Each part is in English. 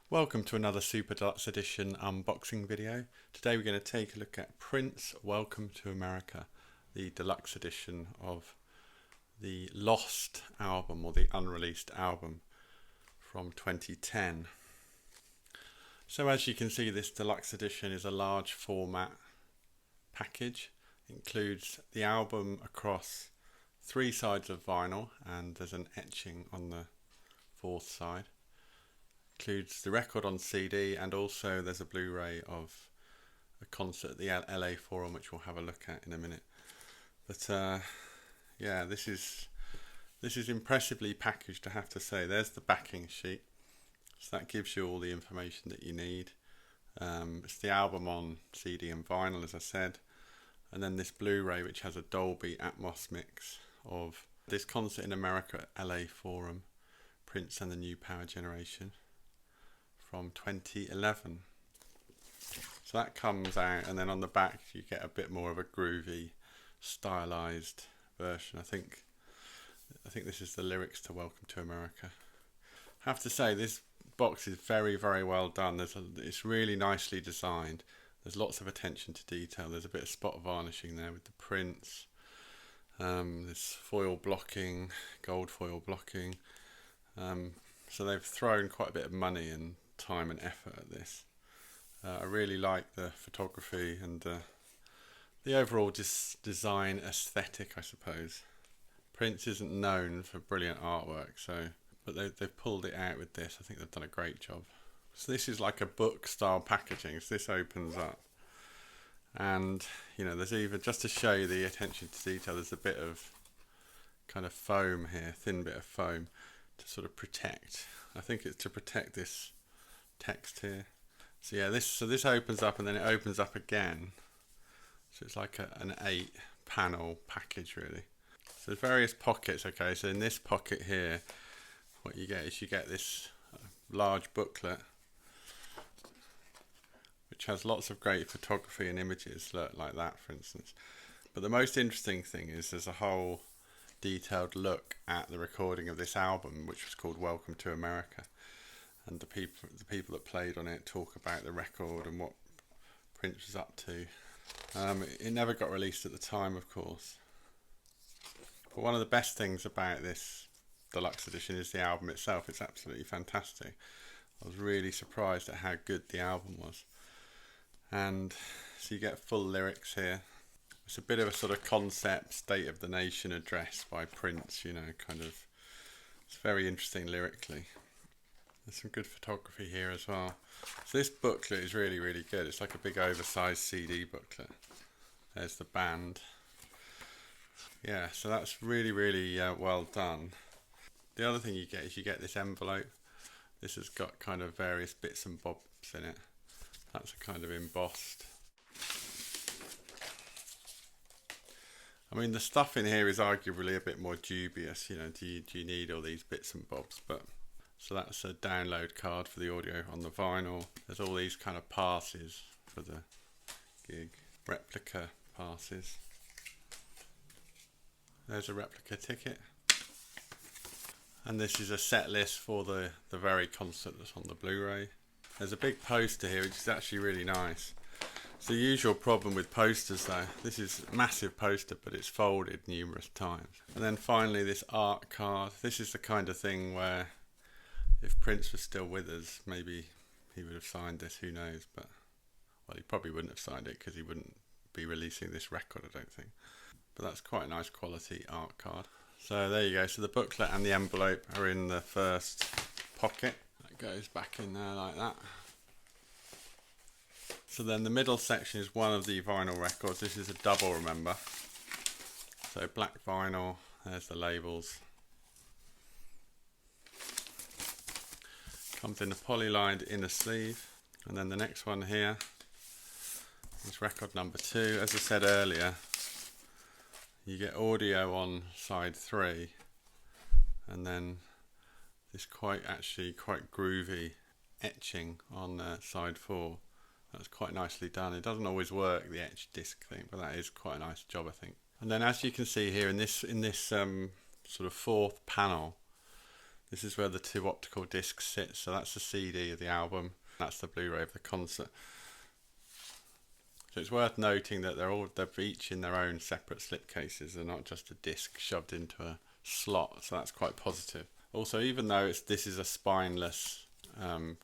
Welcome to another Super Deluxe Edition unboxing video. Today we're going to take a look at Prince Welcome to America, the deluxe edition of the Lost album, or the unreleased album from 2010. So as you can see, this deluxe edition is a large format package. It includes the album across 3 sides of vinyl, and there's an etching on the 4th side. Includes the record on CD, and also there's a Blu-ray of a concert at the LA Forum, which we'll have a look at in a minute. But yeah, this is impressively packaged, I have to say. There's the backing sheet, so that gives you all the information that you need. It's the album on CD and vinyl, as I said, and then this Blu-ray, which has a Dolby Atmos mix of this concert in America at LA Forum, Prince and the New Power Generation, from 2011. So that comes out, and then on the back you get a bit more of a groovy, stylized version. I think this is the lyrics to Welcome to America. I have to say, this box is very, very well done. It's really nicely designed. There's lots of attention to detail. There's a bit of spot varnishing there with the prints. There's foil blocking, gold foil blocking. So they've thrown quite a bit of money and time and effort at this. I really like the photography and the overall design aesthetic, I suppose. Prince isn't known for brilliant artwork, but they've pulled it out with this. I think they've done a great job. So this is like a book style packaging. So this opens up, and there's even, just to show you the attention to detail, there's a bit of kind of foam here, thin bit of foam, to sort of protect. I think it's to protect this text here. So yeah, this opens up, and then it opens up again. So it's like an 8-panel package, really. So there's various pockets. Okay, so in this pocket here, what you get is this large booklet, which has lots of great photography and images, like that, for instance. But the most interesting thing is there's a whole detailed look at the recording of this album, which was called Welcome to America, and the people that played on it talk about the record and what Prince was up to. It never got released at the time, of course, but one of the best things about this deluxe edition is the album itself. It's absolutely fantastic. I was really surprised at how good the album was. And so you get full lyrics here. It's a bit of a sort of concept State of the Nation address by Prince, it's very interesting lyrically. There's some good photography here as well. So this booklet is really, really good. It's like a big oversized CD booklet. There's the band. Yeah, so that's really, really well done. The other thing you get is this envelope. This has got kind of various bits and bobs in it. That's a kind of embossed. I mean, the stuff in here is arguably a bit more dubious. Do you need all these bits and bobs? But so that's a download card for the audio on the vinyl. There's all these kind of passes for the gig, replica passes. There's a replica ticket. And this is a set list for the very concert that's on the Blu-ray. There's a big poster here, which is actually really nice. It's the usual problem with posters, though. This is a massive poster, but it's folded numerous times. And then finally, this art card. This is the kind of thing where, if Prince was still with us, maybe he would have signed this, who knows. But, well, he probably wouldn't have signed it because he wouldn't be releasing this record, I don't think. But that's quite a nice quality art card. So there you go. So the booklet and the envelope are in the first pocket. That goes back in there like that. So then the middle section is one of the vinyl records. This is a double, remember. So black vinyl, there's the labels. Comes in a poly-lined inner sleeve. And then the next one here is record number 2. As I said earlier, you get audio on side 3, and then this quite groovy etching on side 4. That's quite nicely done. It doesn't always work, the etched disc thing, but that is quite a nice job, I think. And then, as you can see here in this sort of 4th panel, This is where the 2 optical discs sit, so that's the CD of the album, that's the Blu-ray of the concert. So it's worth noting that they're each in their own separate slipcases, they're not just a disc shoved into a slot, so that's quite positive. Also, even though this is a spineless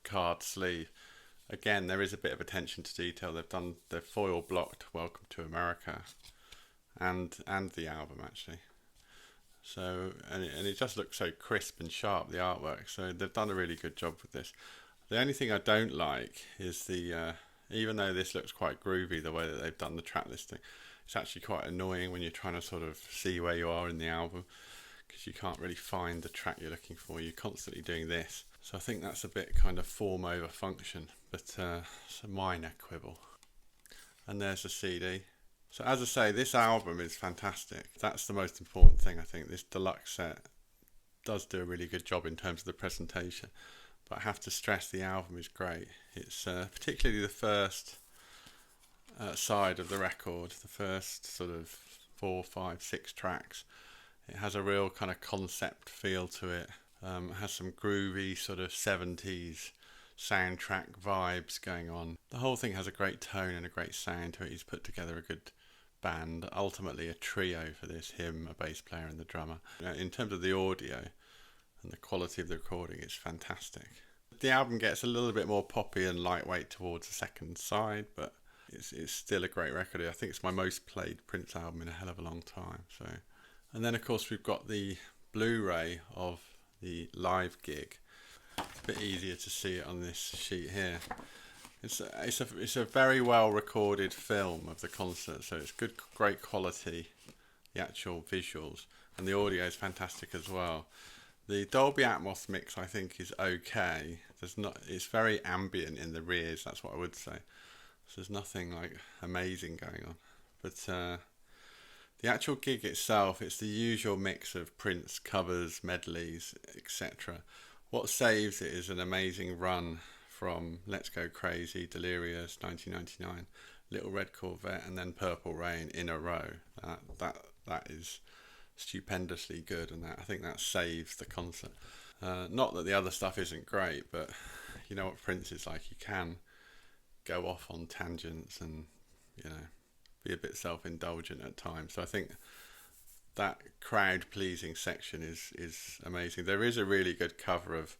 card sleeve, again there is a bit of attention to detail. They've foil blocked Welcome to America and the album actually. So and it just looks so crisp and sharp, the artwork. So they've done a really good job with this. The only thing I don't like is even though this looks quite groovy, the way that they've done the track listing, it's actually quite annoying when you're trying to sort of see where you are in the album, because you can't really find the track you're looking for. You're constantly doing this. So I think that's a bit kind of form over function, but it's a minor quibble. And there's the CD. So as I say, this album is fantastic. That's the most important thing, I think. This deluxe set does do a really good job in terms of the presentation. But I have to stress the album is great. It's particularly the first side of the record, the first sort of 4, 5, 6 tracks. It has a real kind of concept feel to it. It has some groovy sort of 70s soundtrack vibes going on. The whole thing has a great tone and a great sound to it. He's put together a good band, ultimately a trio for this, him, a bass player and the drummer. In terms of the audio and the quality of the recording, it's fantastic. The album gets a little bit more poppy and lightweight towards the second side, but it's still a great record. I think it's my most played Prince album in a hell of a long time. So, and then of course we've got the Blu-ray of the live gig. It's a bit easier to see it on this sheet here. It's a very well recorded film of the concert, so it's great quality, the actual visuals, and the audio is fantastic as well. The Dolby Atmos mix I think is okay. It's very ambient in the rears, that's what I would say. So there's nothing like amazing going on. But the actual gig itself, it's the usual mix of Prince covers, medleys, etc. What saves it is an amazing run from Let's Go Crazy, Delirious, 1999, Little Red Corvette, and then Purple Rain in a row. That is stupendously good, and I think that saves the concert. Not that the other stuff isn't great, but you know what Prince is like. You can go off on tangents and be a bit self-indulgent at times. So I think that crowd-pleasing section is amazing. There is a really good cover of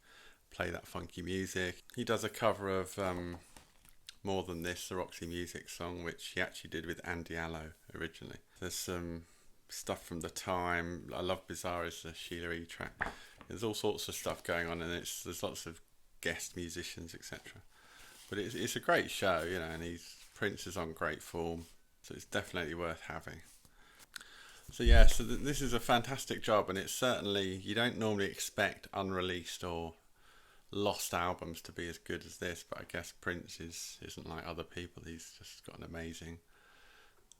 Play That Funky Music. He does a cover of More Than This, the Roxy Music song, which he actually did with Andy Allo originally. There's some stuff from The Time. I Love Bizarre is the Sheila E track. There's all sorts of stuff going on, and there's lots of guest musicians, etc. But it's a great show, and Prince is on great form, so it's definitely worth having. So yeah, this is a fantastic job, and it's certainly, you don't normally expect unreleased or lost albums to be as good as this, but I guess Prince isn't like other people. He's just got an amazing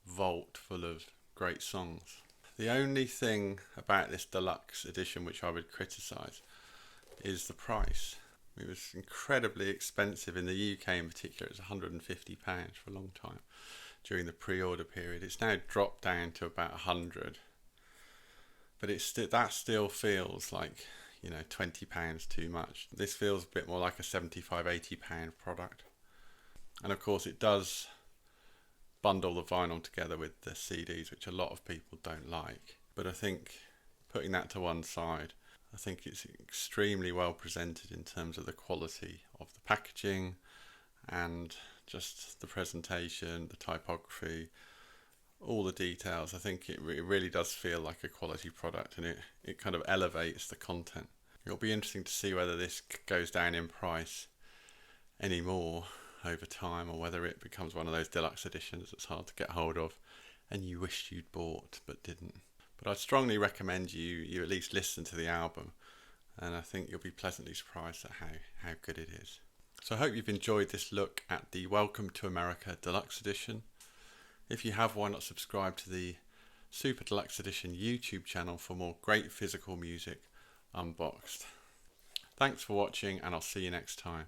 vault full of great songs. The only thing about this deluxe edition which I would criticise is the price. It was incredibly expensive in the UK in particular. It was £150 for a long time during the pre-order period. It's now dropped down to about £100, but that still feels like £20 too much. This feels a bit more like a £75-80 product, and of course it does bundle the vinyl together with the CDs, which a lot of people don't like. But I think putting that to one side, I think it's extremely well presented in terms of the quality of the packaging and just the presentation, the typography, all the details. I think it really does feel like a quality product, and it kind of elevates the content. It'll be interesting to see whether this goes down in price anymore over time, or whether it becomes one of those deluxe editions that's hard to get hold of and you wished you'd bought but didn't. But I'd strongly recommend you at least listen to the album, and I think you'll be pleasantly surprised at how good it is. So I hope you've enjoyed this look at the Welcome to America Deluxe Edition. If you have, why not subscribe to the Super Deluxe Edition YouTube channel for more great physical music unboxed. Thanks for watching, and I'll see you next time.